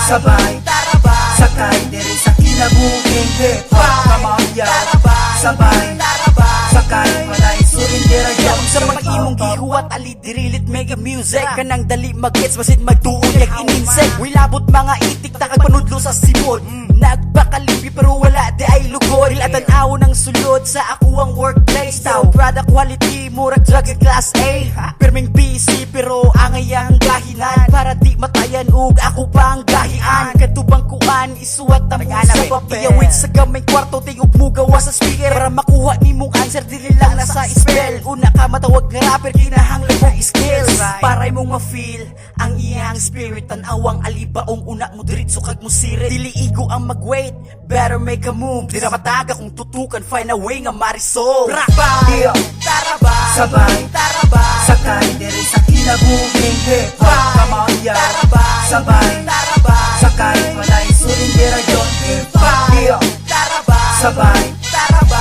sabay, sakay diri sa kinabuhing hip-hop. Come on y'all, sabay, sakay walay surindira y'all. Sa mga imong gihuwat ali dirilit mega music kanang dali mag-gets basit magtuon kag ininsek. Uy labot mga itik takag panudlo sa simod. Nagpakalibi pero wala di ay lugod. Ilatan-aw ng sulod sa ako ang workplace. Tao product quality murag drug class A. Perming busy pero angay ang gahinan para di matayan ug ako pa ang gahian. Katubang kuan isuwat ta mo sa papel. Iyawit sa gamay kwarto tingog mo gawa sa speaker para makuha nimong answer dili lang nasa spell. Una ka matawag nga rapper kinahanglan mong skills para imong ma-feel ang iyang spirit. Tan-awang alibaong una mo diritso kag mo sirit. Dili igo ang mag-wait, better make a move. Di na mataga kung tutukan, find a way nga marisolve. Iyo, sabay, sakay diri sa kinabuhing hip-hop. Come on y'all, sabay, sakay walay surindira y'all. Iyo, sabay,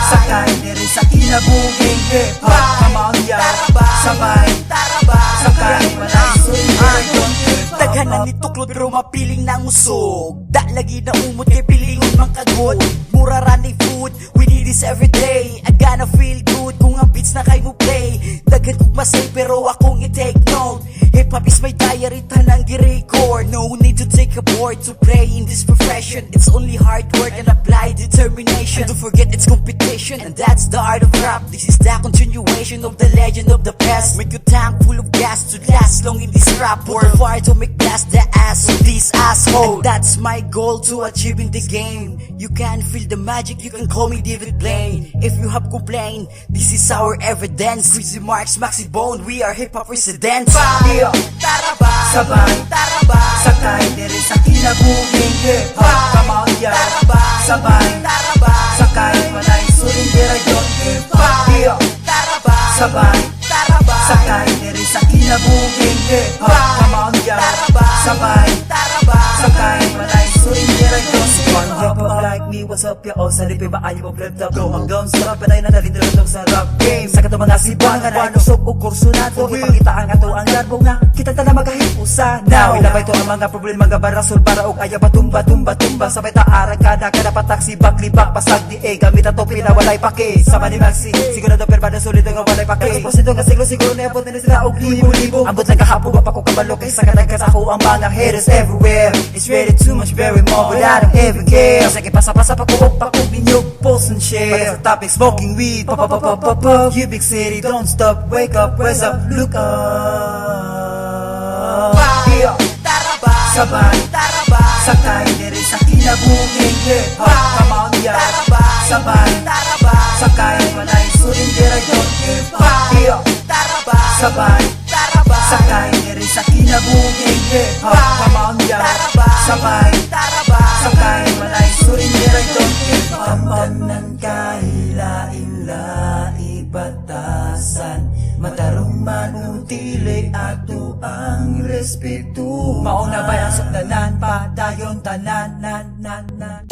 sakay diri sa kinabuhing hip-hop. Come on y'all, sabay, sakay walay surindira y'all. Daghanan ni tuklod pero mapiling na usog. Da lagi na umot kay pilingon mang kagod. Mura running food, we need this every day. I gonna feel good kung ang beats na kay mo play. Daghan kong masay pero akong i-take note. Hip hop is my diary, tanang gi-record. No need to take a board to play in this profession. It's only hard work and applied determination. And don't forget it's competition, and that's the art of rap. This is the continuation of the legend of the past. Make your tank full of gas to last long in this rap world. Fire to make blast the ass of this asshole. And that's my goal to achieving the game. You can feel the magic, you can call me David Blaine. If you have complained, this is our evidence. Breezy Marks, Maxi Bone, we are hip-hop residents. Iyo, sabay, sakay diri sa kinabuhing hip-hop. Come on y'all, sabay, sakay walay surindira y'all. Iyo, sabay, sakay diri sa kinabuhing hip-hop. Come on y'all, sabay, sakay walay surindira y'all. One rapper like me, what's up y'all? Sa lipi ba ayaw mo flip top? Go hanggang sa patay na nalindrotog sa rap game. Sa katong mga sibangan, wanusok o kurso nato. Ipakita ang ato ang larbo nga kita tala magahipusa. Now, ilabay to ang mga problema nga barasol para og ayaw patumba. Sabay taarag kada patak si baklibak pasag di gamit ato pinawalay pake. Sama ni Maxi, sigurado perbada sulit nga walay pake. Posito nga siguro na abot na sila og libo. Ambot lang kahapon pa ko kabalo kay sa kadagas ako ang mga haters everywhere. It's really too much, very more, but I don't ever care. Sige pasa pa ko ninyo post and share. Sa topic smoking weed, pop. Cubic City, don't stop, wake up, rise up, look up. Iyo, sabay, sakay diri sa kinabuhing hip-hop. Come on y'all, sabay, sakay walay surindira y'all. Iyo, sabay, sakay diri sa kinabuhing hip-hop. Come on y'all, sabay, sakay walay surindira y'all. Tanan kahilain-lai batasan, matarong manutili ato ang respeto. Mauna ba ang sukdanan pa dayon tanan.